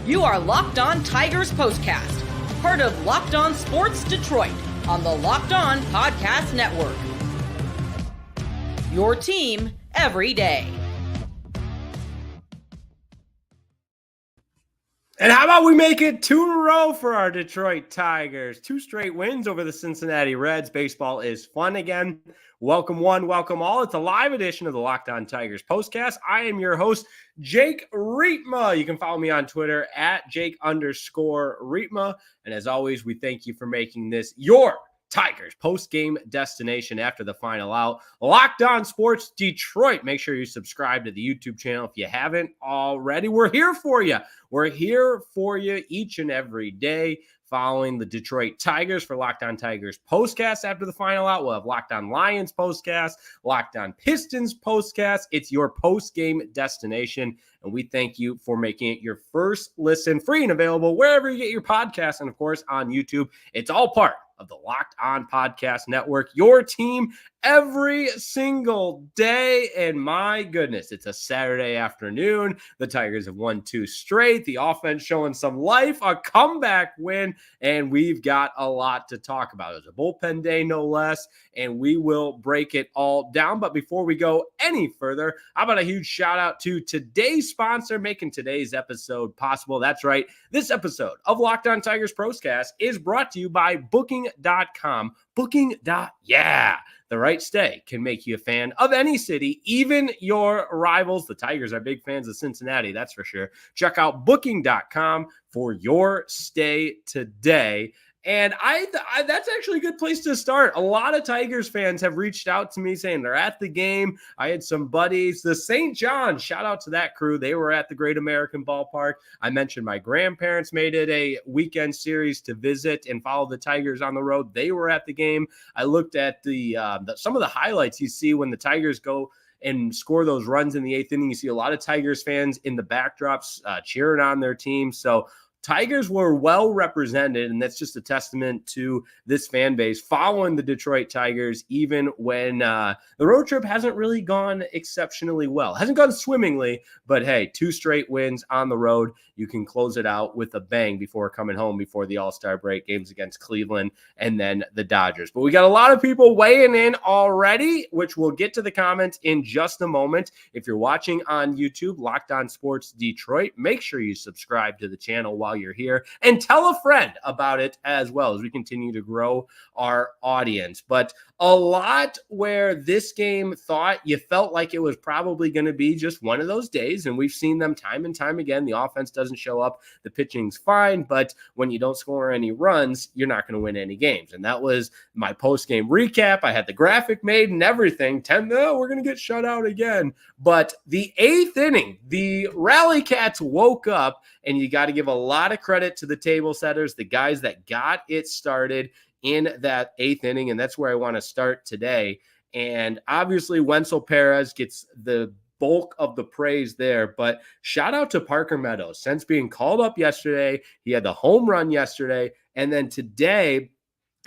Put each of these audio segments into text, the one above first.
You are Locked On Tigers Postcast, part of Locked On Sports Detroit on the Locked On Podcast Network. Your team every day. And how about we make it 2 in a row for our Detroit Tigers? 2 straight wins over the Cincinnati Reds. Baseball is fun again. Welcome one, welcome all. It's a live edition of the Locked On Tigers Postcast. I am your host, Jake Rietma. You can follow me on Twitter at Jake_Rietma. And as always, we thank you for making this your Tigers post-game destination after the final out. Locked On Sports Detroit. Make sure you subscribe to the YouTube channel if you haven't already. We're here for you. We're here for you each and every day following the Detroit Tigers for Locked On Tigers postcast after the final out. We'll have Locked On Lions postcast, Locked On Pistons postcast. It's your post-game destination, and we thank you for making it your first listen, free and available wherever you get your podcasts, and of course on YouTube. It's all part of the Locked On Podcast Network, your team every single day. And my goodness, it's a Saturday afternoon. The Tigers have won 2 straight. The offense showing some life, a comeback win, and we've got a lot to talk about. It was a bullpen day, no less, and we will break it all down. But before we go any further, how about a huge shout out to today's sponsor making today's episode possible. That's right. This episode of Locked On Tigers Postcast is brought to you by Booking.com. Booking.yeah. The right stay can make you a fan of any city, even your rivals. The Tigers are big fans of Cincinnati, that's for sure. Check out Booking.com for your stay today. And that's actually a good place to start. A lot of Tigers fans have reached out to me saying they're at the game. I had some buddies, the St. John, shout out to that crew. They were at the Great American Ballpark. I mentioned my grandparents made it a weekend series to visit and follow the Tigers on the road. They were at the game. I looked at some of the highlights you see when the Tigers go and score those runs in the 8th inning. You see a lot of Tigers fans in the backdrops cheering on their team. So Tigers were well represented, and that's just a testament to this fan base following the Detroit Tigers, even when the road trip hasn't really gone exceptionally well. Hasn't gone swimmingly, but hey, 2 straight wins on the road. You can close it out with a bang before coming home before the All-Star break, games against Cleveland and then the Dodgers. But we got a lot of people weighing in already, which we'll get to the comments in just a moment. If you're watching on YouTube, Locked On Sports Detroit, make sure you subscribe to the channel while you're here and tell a friend about it as well as we continue to grow our audience. But a lot where this game you felt like it was probably going to be just one of those days, and we've seen them time and time again. The offense doesn't show up, the pitching's fine, but when you don't score any runs, you're not going to win any games. And that was my post-game recap. I had the graphic made and everything. We're going to get shut out again. But the 8th inning, the Rally Cats woke up, and you got to give a lot of credit to the table setters, the guys that got it started in that 8th inning, and that's where I want to start today. And obviously, Wenceel Perez gets the bulk of the praise there, but shout out to Parker Meadows. Since being called up yesterday, he had the home run yesterday, and then today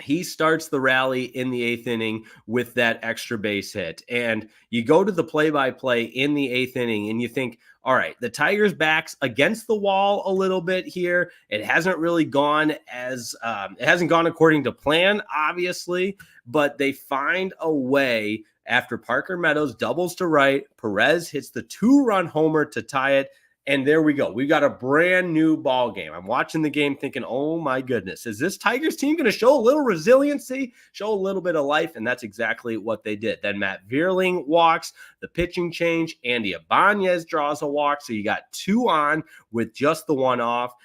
he starts the rally in the 8th inning with that extra base hit. And you go to the play-by-play in the 8th inning and you think, all right, the Tigers' back's against the wall a little bit here. It hasn't really gone it hasn't gone according to plan, obviously, but they find a way after Parker Meadows doubles to right. Perez hits the 2-run homer to tie it. And there we go. We've got a brand new ball game. I'm watching the game thinking, oh my goodness, is this Tigers team going to show a little resiliency, show a little bit of life? And that's exactly what they did. Then Matt Vierling walks, the pitching change. Andy Ibanez draws a walk. So you got 2 on with just the 1 off,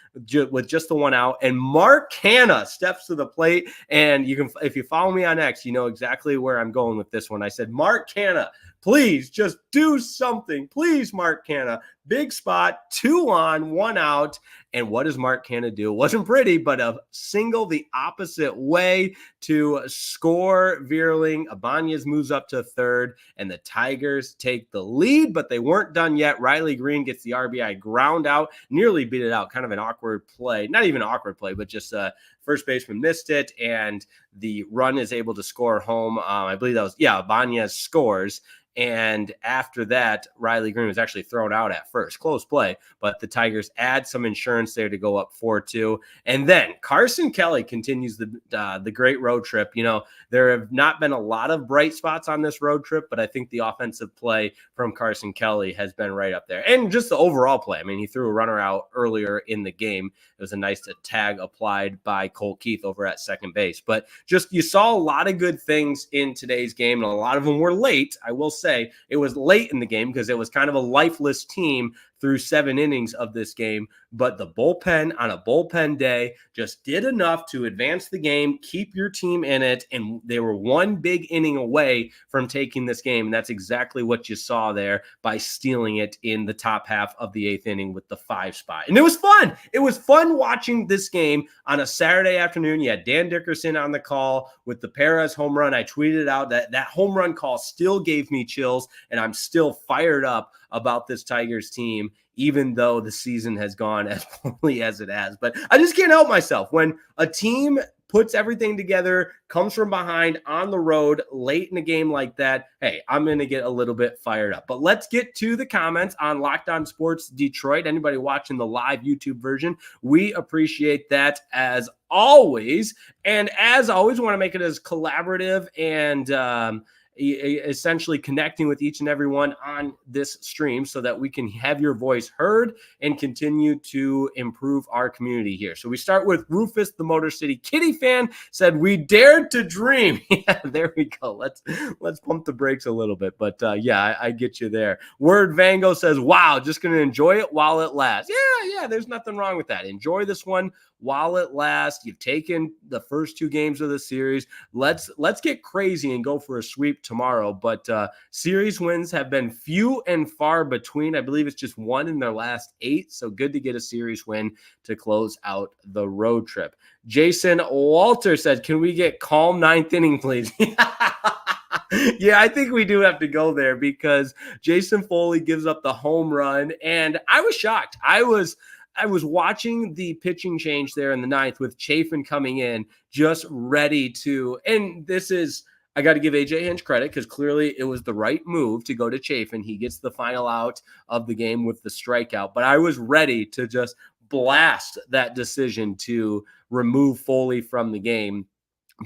with just the 1 out. And Mark Canha steps to the plate. And you can, if you follow me on X, you know exactly where I'm going with this one. I said, Mark Canha, please just do something. Please, Mark Canha. Big spot, 2 on, 1 out. And what does Mark Canha do? It wasn't pretty, but a single the opposite way to score Vierling. Ibanez moves up to 3rd, and the Tigers take the lead, but they weren't done yet. Riley Greene gets the RBI ground out, nearly beat it out. Kind of an awkward play. Not even an awkward play, but just first baseman missed it, and the run is able to score home. I believe that was, Ibanez scores. And after that, Riley Greene was actually thrown out at first. Close play, but the Tigers add some insurance there to go up 4-2. And then Carson Kelly continues the great road trip. There have not been a lot of bright spots on this road trip, but I think the offensive play from Carson Kelly has been right up there. And just the overall play. I mean, he threw a runner out earlier in the game. It was a nice tag applied by Colt Keith over at second base. But just you saw a lot of good things in today's game, and a lot of them were late. I will say it was late in the game because it was kind of a lifeless team through 7 innings of this game, but the bullpen on a bullpen day just did enough to advance the game, keep your team in it, and they were one big inning away from taking this game, and that's exactly what you saw there by stealing it in the top half of the 8th inning with the 5 spot. And it was fun. It was fun watching this game on a Saturday afternoon. You had Dan Dickerson on the call with the Perez home run. I tweeted out that home run call still gave me chills, and I'm still fired up about this Tigers team, even though the season has gone as poorly as it has. But I just can't help myself. When a team puts everything together, comes from behind on the road late in a game like that, hey, I'm going to get a little bit fired up. But let's get to the comments on Locked On Sports Detroit. Anybody watching the live YouTube version, we appreciate that as always. And as always, we want to make it as collaborative and essentially connecting with each and every one on this stream so that we can have your voice heard and continue to improve our community here. So we start with Rufus, the Motor City Kitty fan, said, "We dared to dream." Yeah, there we go. Let's pump the brakes a little bit. But I get you there. Word Vango says, "Wow, just going to enjoy it while it lasts." Yeah, there's nothing wrong with that. Enjoy this one while it lasts. You've taken the first 2 games of the series. Let's get crazy and go for a sweep tomorrow. But series wins have been few and far between. I believe it's just 1 in their last 8. So good to get a series win to close out the road trip. Jason Walter said, "Can we get calm 9th inning, please?" Yeah, I think we do have to go there because Jason Foley gives up the home run, and I was shocked. I was watching the pitching change there in the 9th with Chafin coming in just ready to, and this is, I got to give AJ Hinch credit because clearly it was the right move to go to Chafin. He gets the final out of the game with the strikeout, but I was ready to just blast that decision to remove Foley from the game.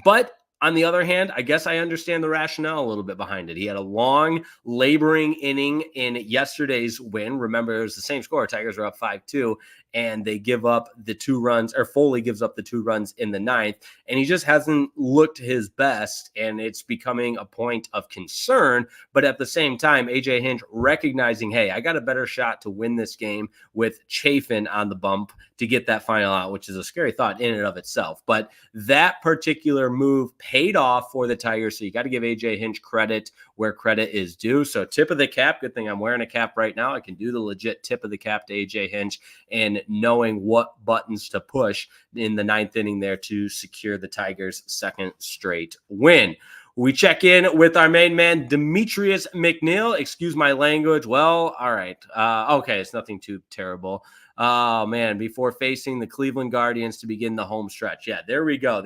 But on the other hand, I guess I understand the rationale a little bit behind it. He had a long, laboring inning in yesterday's win. Remember, it was the same score. Tigers were up 5-2, and they give up the 2 runs, or Foley gives up the 2 runs in the 9th, and he just hasn't looked his best, and it's becoming a point of concern. But at the same time, AJ Hinch recognizing, hey, I got a better shot to win this game with Chafin on the bump to get that final out, which is a scary thought in and of itself. But that particular move paid off for the Tigers, so you got to give AJ Hinch credit where credit is due. So tip of the cap. Good thing I'm wearing a cap right now. I can do the legit tip of the cap to AJ Hinch and knowing what buttons to push in the 9th inning there to secure the Tigers' 2nd straight win. We check in with our main man, Demetrius McNeil. Excuse my language. Well, all right. Okay, it's nothing too terrible. Oh, man, before facing the Cleveland Guardians to begin the home stretch. Yeah, there we go.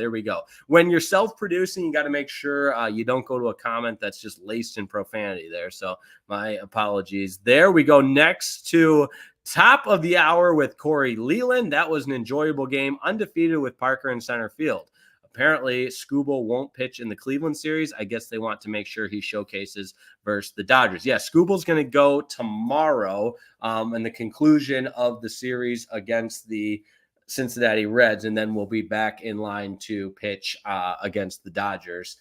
When you're self-producing, you got to make sure you don't go to a comment that's just laced in profanity there. So my apologies. There we go. Next to top of the hour with Corey Leland. That was an enjoyable game, undefeated with Parker in center field. Apparently, Skubal won't pitch in the Cleveland series. I guess they want to make sure he showcases versus the Dodgers. Yeah, Skubal's going to go tomorrow in the conclusion of the series against the Cincinnati Reds, and then we'll be back in line to pitch against the Dodgers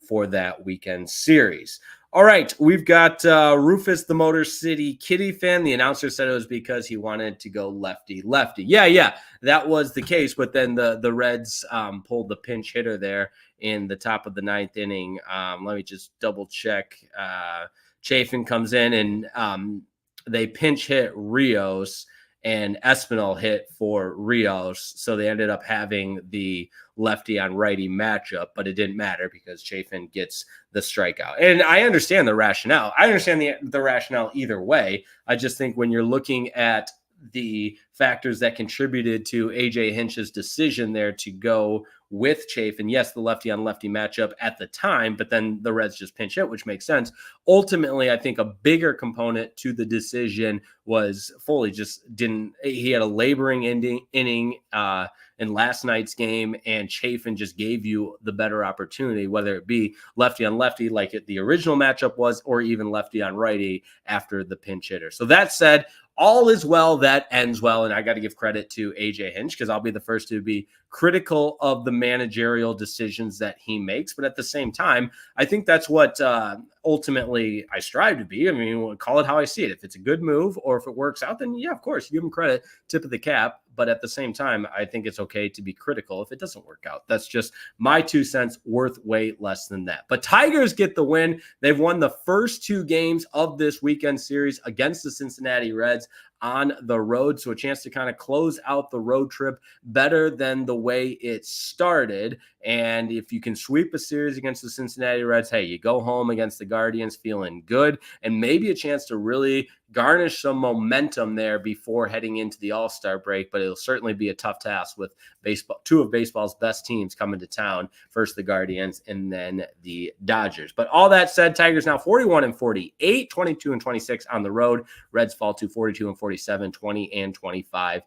for that weekend series. All right, we've got Rufus, the Motor City Kitty fan. The announcer said it was because he wanted to go lefty-lefty. Yeah, that was the case. But then the Reds pulled the pinch hitter there in the top of the 9th inning. Let me just double check. Chafin comes in and they pinch hit Rios, and Espinal hit for Rios. So they ended up having the lefty on righty matchup, but it didn't matter because Chafin gets the strikeout. And I understand the rationale. I understand the rationale either way. I just think when you're looking at the factors that contributed to AJ Hinch's decision there to go with Chafin. Yes, the lefty on lefty matchup at the time, but then the Reds just pinch hit, which makes sense. Ultimately, I think a bigger component to the decision was Foley he had a laboring inning in last night's game, and Chafin just gave you the better opportunity, whether it be lefty on lefty like the original matchup was, or even lefty on righty after the pinch hitter. So that said, all is well that ends well, and I got to give credit to AJ Hinch because I'll be the first to be critical of the managerial decisions that he makes. But at the same time, I think that's what ultimately I strive to be. I mean, we'll call it how I see it. If it's a good move or if it works out, then yeah, of course, you give him credit, tip of the cap. But at the same time, I think it's okay to be critical if it doesn't work out. That's just my 2 cents, worth way less than that. But Tigers get the win. They've won the first 2 games of this weekend series against the Cincinnati Reds on the road. So a chance to kind of close out the road trip better than the way it started. And if you can sweep a series against the Cincinnati Reds, hey, you go home against the Guardians feeling good, and maybe a chance to really garnish some momentum there before heading into the All-Star break. But it'll certainly be a tough task with baseball, 2 of baseball's best teams coming to town, first the Guardians and then the Dodgers. But all that said, Tigers now 41-48, 22-26 on the road. Reds fall to 42-47, 20-25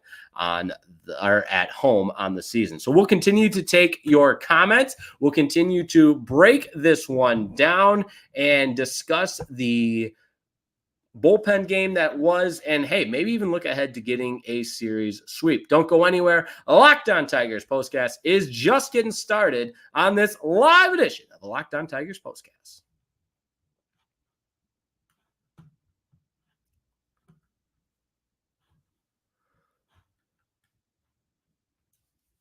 are at home on the season. So we'll continue to take your comments. We'll continue to break this one down and discuss the bullpen game that was, and hey, maybe even look ahead to getting a series sweep. Don't go anywhere. Locked On Tigers Postcast is just getting started on this live edition of the Locked On Tigers Postcast.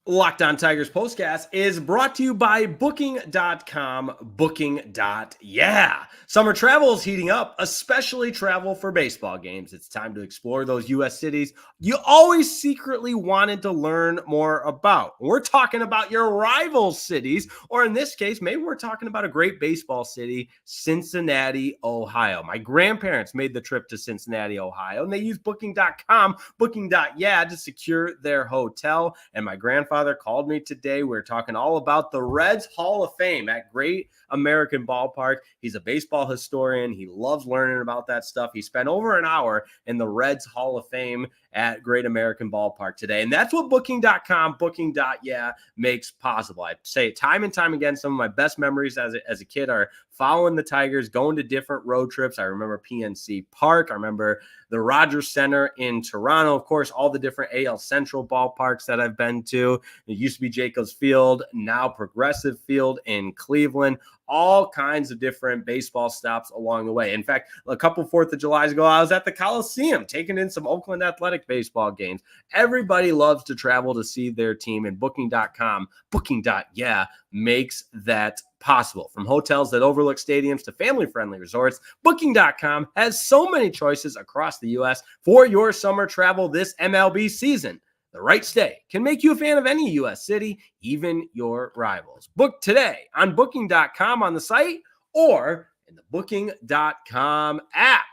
Locked On Tigers Postcast is brought to you by Booking.com. Booking.yeah. Summer travel is heating up, especially travel for baseball games. It's time to explore those U.S. cities you always secretly wanted to learn more about. We're talking about your rival cities, or in this case, maybe we're talking about a great baseball city, Cincinnati, Ohio. My grandparents made the trip to Cincinnati, Ohio, and they used Booking.com, Booking.yeah to secure their hotel. And my grandfather called me today. We're talking all about the Reds Hall of Fame at Great American Ballpark. He's a baseball historian. He loves learning about that stuff. He spent over an hour in the Reds Hall of Fame at Great American Ballpark today. And that's what Booking.com, Booking.yeah makes possible. I say it time and time again, some of my best memories as a kid are following the Tigers, going to different road trips. I remember PNC Park. I remember the Rogers Center in Toronto. Of course, all the different AL Central ballparks that I've been to. It used to be Jacobs Field, now Progressive Field in Cleveland. All kinds of different baseball stops along the way. In fact, a couple 4th of July's ago, I was at the Coliseum taking in some Oakland Athletic baseball games. Everybody loves to travel to see their team, and Booking.com, Booking.yeah makes that possible. From hotels that overlook stadiums to family-friendly resorts, Booking.com has so many choices across the U.S. for your summer travel this MLB season. The right stay can make you a fan of any U.S. city, even your rivals. Book today on Booking.com on the site or in the Booking.com app.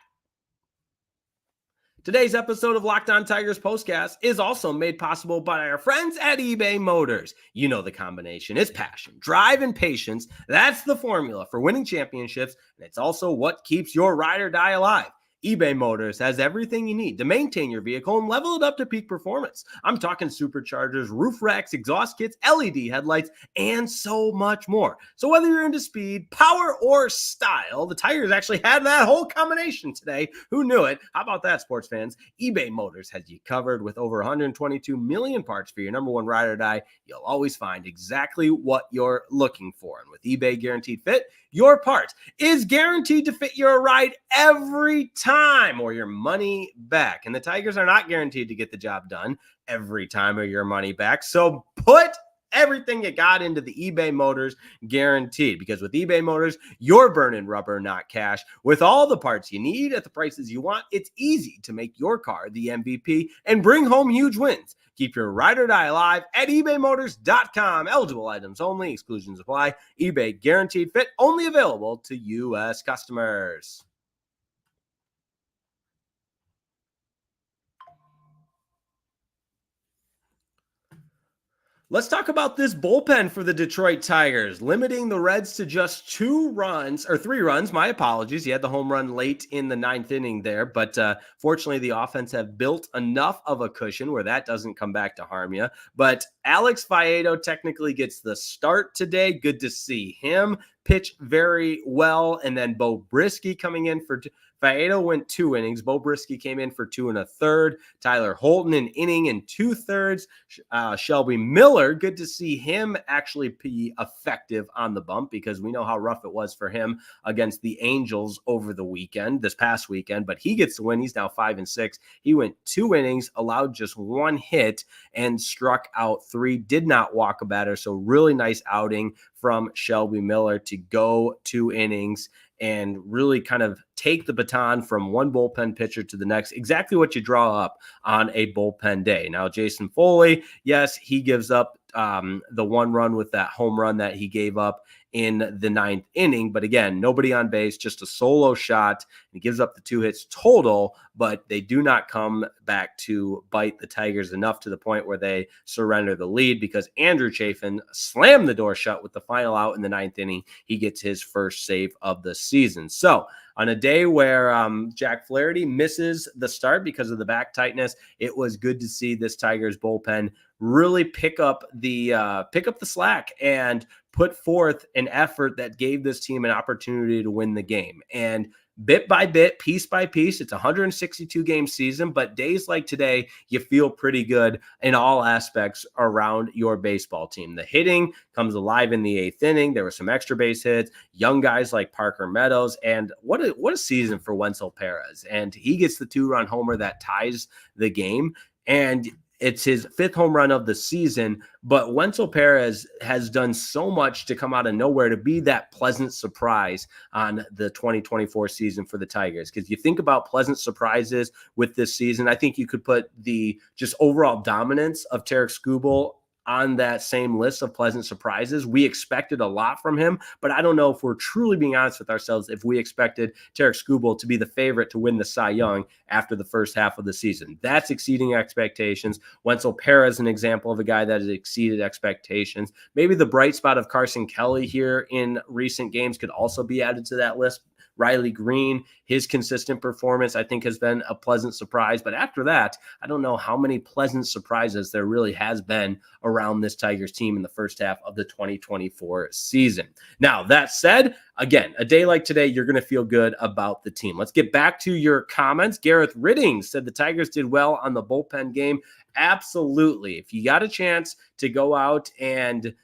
Today's episode of Locked On Tigers Postcast is also made possible by our friends at eBay Motors. You know the combination. It's passion, drive, and patience. That's the formula for winning championships, and it's also what keeps your ride or die alive. eBay Motors has everything you need to maintain your vehicle and level it up to peak performance. I'm talking superchargers, roof racks, exhaust kits, LED headlights, and so much more. So whether you're into speed, power, or style, the Tigers actually had that whole combination today. Who knew it? How about that, sports fans? eBay Motors has you covered with over 122 million parts for your number one ride or die. You'll always find exactly what you're looking for. And with eBay Guaranteed Fit, your part is guaranteed to fit your ride every time or your money back. And the Tigers are not guaranteed to get the job done every time or your money back. So put everything you got into the eBay Motors guaranteed, because with eBay Motors, you're burning rubber, not cash. With all the parts you need at the prices you want, it's easy to make your car the MVP and bring home huge wins. Keep your ride or die alive at ebaymotors.com. Eligible items only. Exclusions apply. eBay Guaranteed Fit only available to U.S. customers. Let's talk about this bullpen for the Detroit Tigers, limiting the Reds to just 2 runs, or 3 runs. My apologies. He had the home run late in the 9th inning there, but fortunately the offense have built enough of a cushion where that doesn't come back to harm you. But Alex Faedo technically gets the start today. Good to see him pitch very well. And then Bo Brisky coming in for Faedo went 2 innings. Bo Brisky came in for 2 1/3. Tyler Holton an inning and 2/3. Shelby Miller, good to see him actually be effective on the bump because we know how rough it was for him against the Angels over the weekend, this past weekend, but he gets the win. He's now 5-6. He went 2 innings, allowed just 1 hit, and struck out 3, did not walk a batter. So really nice outing from Shelby Miller to go 2 innings and really kind of take the baton from one bullpen pitcher to the next, exactly what you draw up on a bullpen day. Now, Jason Foley, yes, he gives up the 1 run with that home run that he gave up in the 9th inning. But again, nobody on base, just a solo shot. He gives up the 2 hits total, but they do not come back to bite the Tigers enough to the point where they surrender the lead because Andrew Chafin slammed the door shut with the final out in the 9th inning. He gets his first save of the season. So on a day where Jack Flaherty misses the start because of the back tightness, it was good to see this Tigers bullpen really pick up the slack and put forth an effort that gave this team an opportunity to win the game. And bit by bit, piece by piece, it's a 162 game season, but days like today, you feel pretty good in all aspects around your baseball team. The hitting comes alive in the 8th inning. There were some extra base hits, young guys like Parker Meadows, and what a season for Wenceel Perez. And he gets the 2-run homer that ties the game. And it's his 5th home run of the season, but Wenceel Perez has done so much to come out of nowhere to be that pleasant surprise on the 2024 season for the Tigers. Because you think about pleasant surprises with this season, I think you could put the just overall dominance of Tarek Skubal on that same list of pleasant surprises. We expected a lot from him, but I don't know if we're truly being honest with ourselves if we expected Tarek Skubal to be the favorite to win the Cy Young after the first half of the season. That's exceeding expectations. Wenceel Perez, an example of a guy that has exceeded expectations. Maybe the bright spot of Carson Kelly here in recent games could also be added to that list. Riley Green, his consistent performance, I think, has been a pleasant surprise. But after that, I don't know how many pleasant surprises there really has been around this Tigers team in the first half of the 2024 season. Now, that said, again, a day like today, you're going to feel good about the team. Let's get back to your comments. Gareth Ridding said the Tigers did well on the bullpen game. Absolutely. If you got a chance to go out and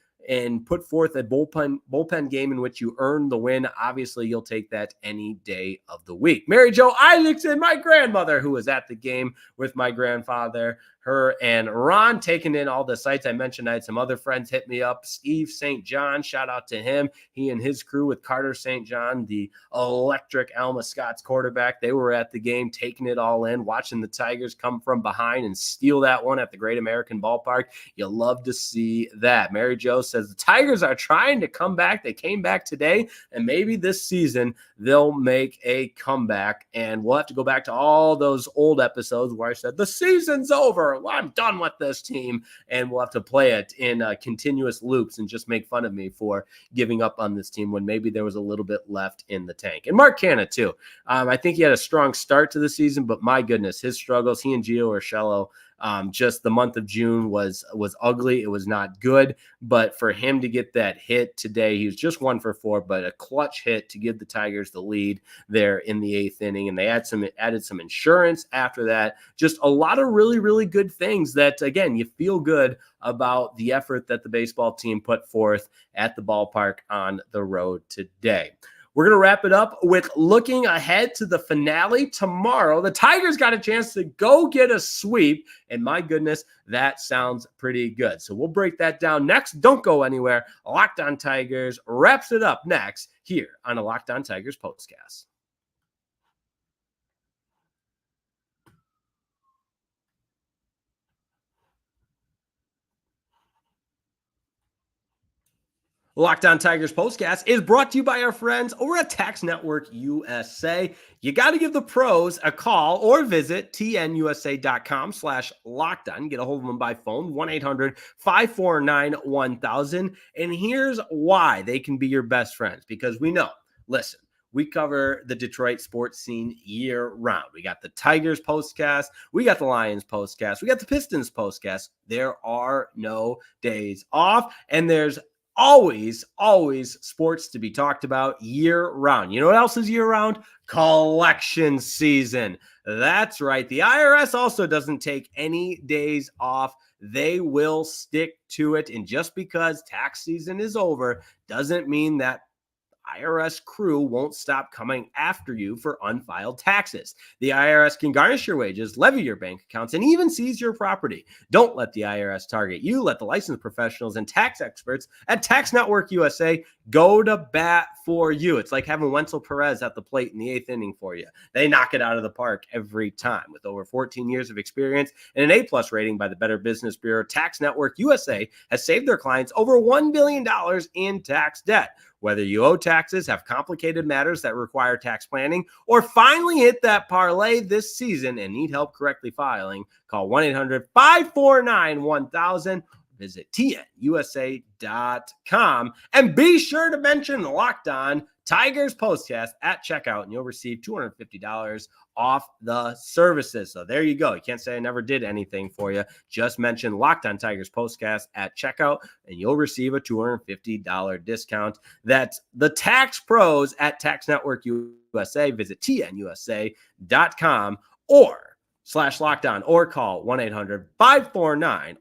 put forth a bullpen game in which you earn the win, obviously you'll take that any day of the week. Mary Jo Isaacson, my grandmother, who was at the game with my grandfather, her and Ron, taking in all the sights. I mentioned I had some other friends hit me up. Steve St. John, shout out to him. He and his crew with Carter St. John, the electric Alma Scott's quarterback. They were at the game, taking it all in, watching the Tigers come from behind and steal that one at the Great American Ballpark. You love to see that. Mary Jo says the Tigers are trying to come back. They came back today, and maybe this season they'll make a comeback. And we'll have to go back to all those old episodes where I said the season's over. Well, I'm done with this team, and we'll have to play it in continuous loops and just make fun of me for giving up on this team when maybe there was a little bit left in the tank. And Mark Canna, too. I think he had a strong start to the season, but my goodness, his struggles, he and Gio Urshela, just the month of June was ugly. It was not good, but for him to get that hit today, he was just 1 for 4, but a clutch hit to give the Tigers the lead there in the 8th inning. And they added some insurance after that. Just a lot of really, really good things that, again, you feel good about the effort that the baseball team put forth at the ballpark on the road today. We're going to wrap it up with looking ahead to the finale tomorrow. The Tigers got a chance to go get a sweep, and my goodness, that sounds pretty good. So we'll break that down next. Don't go anywhere. Locked On Tigers wraps it up next here on a Locked On Tigers postcast. Locked On Tigers Postcast is brought to you by our friends over at Tax Network USA. You got to give the pros a call or visit tnusa.com/lockedon. Get a hold of them by phone, 1-800-549-1000. And here's why they can be your best friends, because we know, listen, we cover the Detroit sports scene year round. We got the Tigers postcast. We got the Lions postcast. We got the Pistons postcast. There are no days off, and there's always sports to be talked about year round. You know what else is year round? Collection season. That's right. The IRS also doesn't take any days off. They will stick to it. And just because tax season is over doesn't mean that IRS crew won't stop coming after you for unfiled taxes. The IRS can garnish your wages, levy your bank accounts, and even seize your property. Don't let the IRS target you. Let the licensed professionals and tax experts at Tax Network USA go to bat for you. It's like having Wenceel Perez at the plate in the 8th inning for you. They knock it out of the park every time. With over 14 years of experience and an A+ rating by the Better Business Bureau, Tax Network USA has saved their clients over $1 billion in tax debt. Whether you owe taxes, have complicated matters that require tax planning, or finally hit that parlay this season and need help correctly filing, call 1-800-549-1000. Visit tnusa.com and be sure to mention Locked On Tigers Postcast at checkout, and you'll receive $250 off the services. So there you go. You can't say I never did anything for you. Just mention Locked On Tigers Postcast at checkout, and you'll receive a $250 discount. That's the tax pros at Tax Network USA. Visit tnusa.com or /Locked On or call 1-800-549-1000.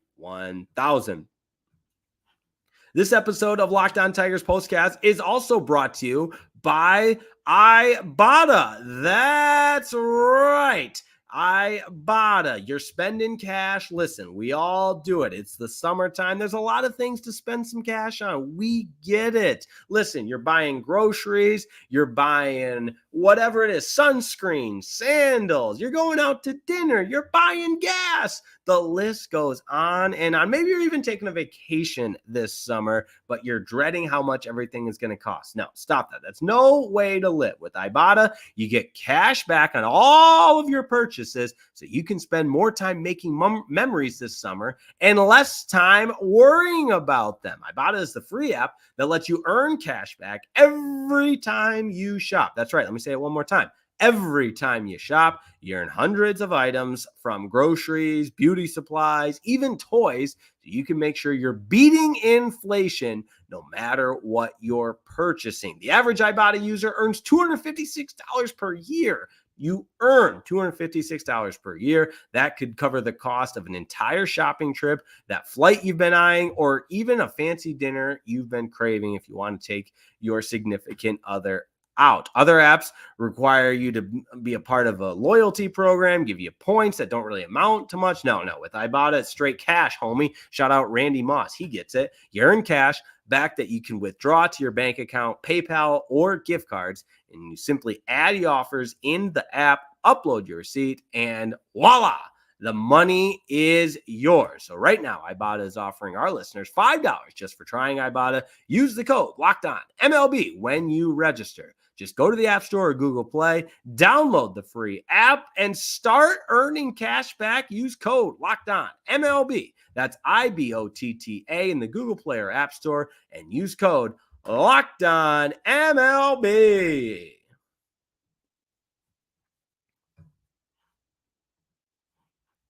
This episode of Locked On Tigers Postcast is also brought to you by Ibotta. That's right. Ibotta. You're spending cash. Listen, we all do it. It's the summertime. There's a lot of things to spend some cash on. We get it. Listen, you're buying groceries. You're buying whatever it is, sunscreen, sandals. You're going out to dinner. You're buying gas. The list goes on and on. Maybe you're even taking a vacation this summer, but you're dreading how much everything is going to cost. No, stop that. That's no way to live. With Ibotta, you get cash back on all of your purchases so you can spend more time making memories this summer and less time worrying about them. Ibotta is the free app that lets you earn cash back every time you shop. That's right. Let me say it one more time. Every time you shop, you earn hundreds of items from groceries, beauty supplies, even toys, so you can make sure you're beating inflation no matter what you're purchasing. The average Ibotta user earns $256 per year. You earn $256 per year. That could cover the cost of an entire shopping trip, that flight you've been eyeing, or even a fancy dinner you've been craving if you want to take your significant other out. Other apps require you to be a part of a loyalty program, give you points that don't really amount to much. No. With Ibotta, it's straight cash, homie. Shout out Randy Moss. He gets it. You earn cash back that you can withdraw to your bank account, PayPal, or gift cards. And you simply add your offers in the app, upload your receipt, and voila, the money is yours. So right now, Ibotta is offering our listeners $5 just for trying Ibotta. Use the code LOCKEDON-MLB when you register. Just go to the App Store or Google Play, download the free app, and start earning cash back. Use code LOCKEDON-MLB. That's IBOTTA in the Google Play or App Store, and use code LOCKEDON-MLB.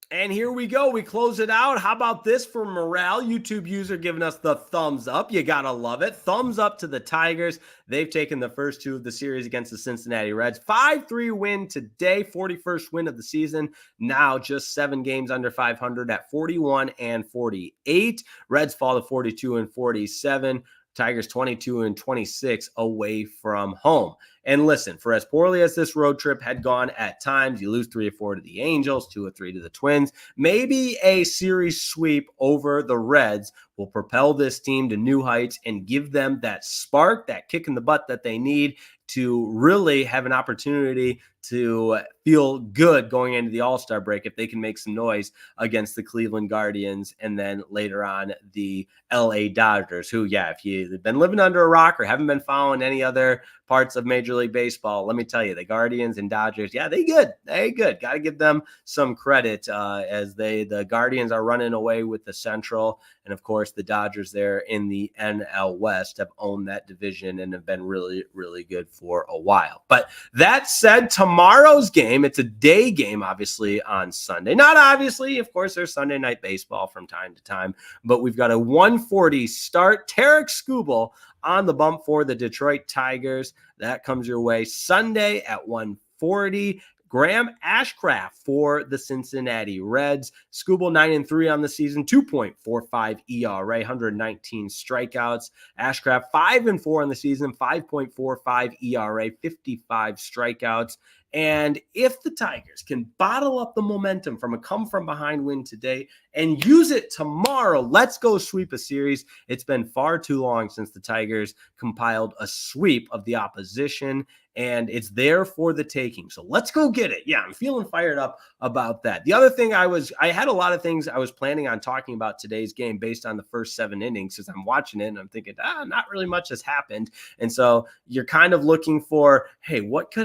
And here we go. We close it out. How about this for morale? YouTube user giving us the thumbs up. You got to love it. Thumbs up to the Tigers. They've taken the first two of the series against the Cincinnati Reds. 5-3 win today, 41st win of the season. Now just 7 games under 500 at 41-48. Reds fall to 42-47. Tigers 22-26 away from home. And listen, for as poorly as this road trip had gone at times, you lose 3 or 4 to the Angels, 2 or 3 to the Twins. Maybe a series sweep over the Reds will propel this team to new heights and give them that spark, that kick in the butt that they need to really have an opportunity to feel good going into the All-Star break if they can make some noise against the Cleveland Guardians and then later on the LA Dodgers, who, if you've been living under a rock or haven't been following any other parts of Major League Baseball, let me tell you, the Guardians and Dodgers, they good. They good. Got to give them some credit as the Guardians are running away with the Central. And of course, the Dodgers there in the NL West have owned that division and have been really, really good for a while. But that said, tomorrow's game, it's a day game, obviously, on Sunday. Not obviously, of course, there's Sunday night baseball from time to time, but we've got a 1:40 start. Tarik Skubal on the bump for the Detroit Tigers. That comes your way Sunday at 1:40. Graham Ashcraft for the Cincinnati Reds. Skubal 9-3 on the season, 2.45 ERA, 119 strikeouts. Ashcraft 5-4 on the season, 5.45 ERA, 55 strikeouts. And if the Tigers can bottle up the momentum from a come-from-behind win today and use it tomorrow, let's go sweep a series. It's been far too long since the Tigers compiled a sweep of the opposition, and it's there for the taking. So let's go get it. I'm feeling fired up about that. The other thing I had a lot of things I was planning on talking about today's game based on the first 7 innings as I'm watching it, and I'm thinking, not really much has happened. And so you're kind of looking for, hey, what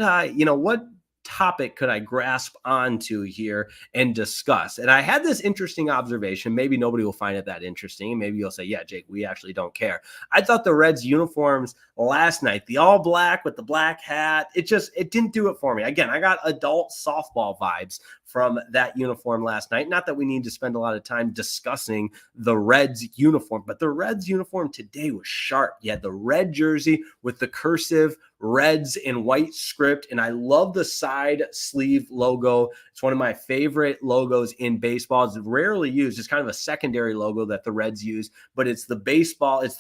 topic could I grasp onto here and discuss? And I had this interesting observation. Maybe nobody will find it that interesting. And maybe you'll say, Jake, we actually don't care. I thought the Reds uniforms last night, the all black with the black hat, it didn't do it for me. Again, I got adult softball vibes from that uniform last night. Not that we need to spend a lot of time discussing the Reds uniform, but the Reds uniform today was sharp. You had the red jersey with the cursive Reds in white script, and I love the side sleeve logo. It's one of my favorite logos in baseball. It's rarely used. It's kind of a secondary logo that the Reds use, but it's the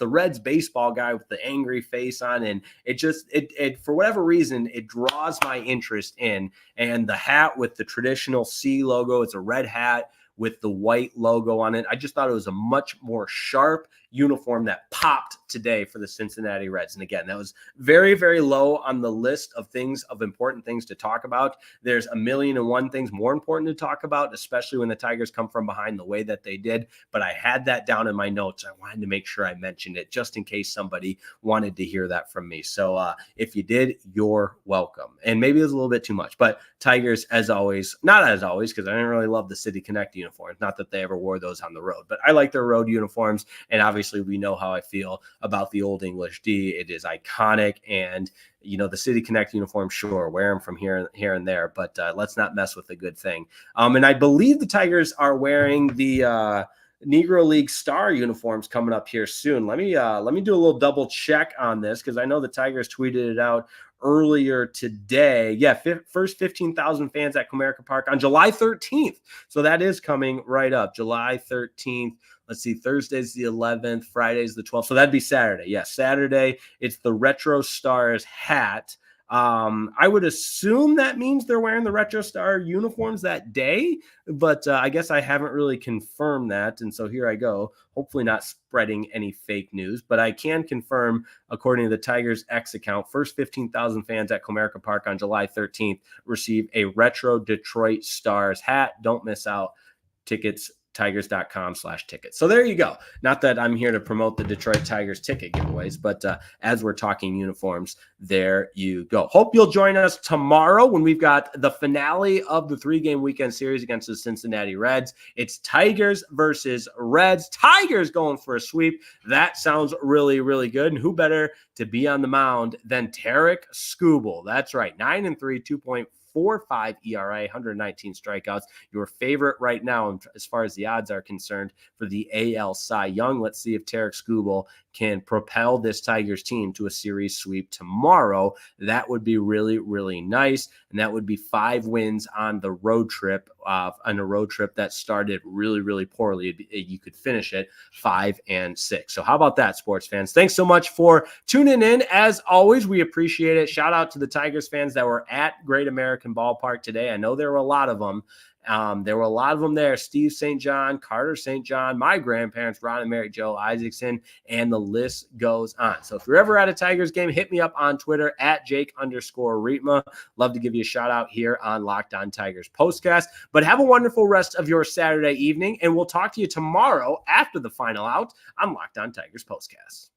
Reds baseball guy with the angry face on, and it for whatever reason, it draws my interest in. And the hat with the traditional C logo, it's a red hat with the white logo on it. I just thought it was a much more sharp uniform that popped today for the Cincinnati Reds. And again, that was very, very low on the list of important things to talk about. There's a million and one things more important to talk about, especially when the Tigers come from behind the way that they did. But I had that down in my notes. I wanted to make sure I mentioned it just in case somebody wanted to hear that from me. So if you did, you're welcome. And maybe it was a little bit too much, but Tigers, as always, not as always, because I didn't really love the City Connect uniforms. Not that they ever wore those on the road, but I like their road uniforms. And obviously we know how I feel about the Old English D. It is iconic, and the City Connect uniform, sure, wear them from here and there, but let's not mess with the good thing. And I believe the Tigers are wearing the Negro League Star uniforms coming up here soon. Let me do a little double check on this because I know the Tigers tweeted it out earlier today. First 15,000 fans at Comerica Park on July 13th. So that is coming right up, July 13th. Let's see, Thursday's the 11th, Friday's the 12th. So that'd be Saturday. Saturday, it's the Retro Stars hat. I would assume that means they're wearing the Retro Star uniforms that day, but I guess I haven't really confirmed that. And so here I go, hopefully not spreading any fake news, but I can confirm, according to the Tigers X account, first 15,000 fans at Comerica Park on July 13th receive a Retro Detroit Stars hat. Don't miss out. Tickets, tigers.com/tickets. So there you go. Not that I'm here to promote the Detroit Tigers ticket giveaways, but as we're talking uniforms, there you go. Hope you'll join us tomorrow when we've got the finale of the 3-game weekend series against the Cincinnati Reds. It's Tigers versus Reds. Tigers going for a sweep. That sounds really, really good. And who better to be on the mound than Tarik Skubal? That's right. 9-3, 2.45 ERA, 119 strikeouts. Your favorite right now, as far as the odds are concerned, for the AL Cy Young. Let's see if Tarik Skubal can propel this Tigers team to a series sweep tomorrow. That would be really, really nice. And that would be 5 wins on the road trip, that started really, really poorly. You could finish it 5-6. So how about that, sports fans? Thanks so much for tuning in. As always, we appreciate it. Shout out to the Tigers fans that were at Great American Ballpark today. I know there were a lot of them. There were a lot of them there. Steve St. John, Carter St. John, my grandparents, Ron and Mary Jo Isaacson, and the list goes on. So if you're ever at a Tigers game, hit me up on Twitter at Jake_Rietma. Love to give you a shout out here on Locked On Tigers Postcast. But have a wonderful rest of your Saturday evening, and we'll talk to you tomorrow after the final out on Locked On Tigers Postcast.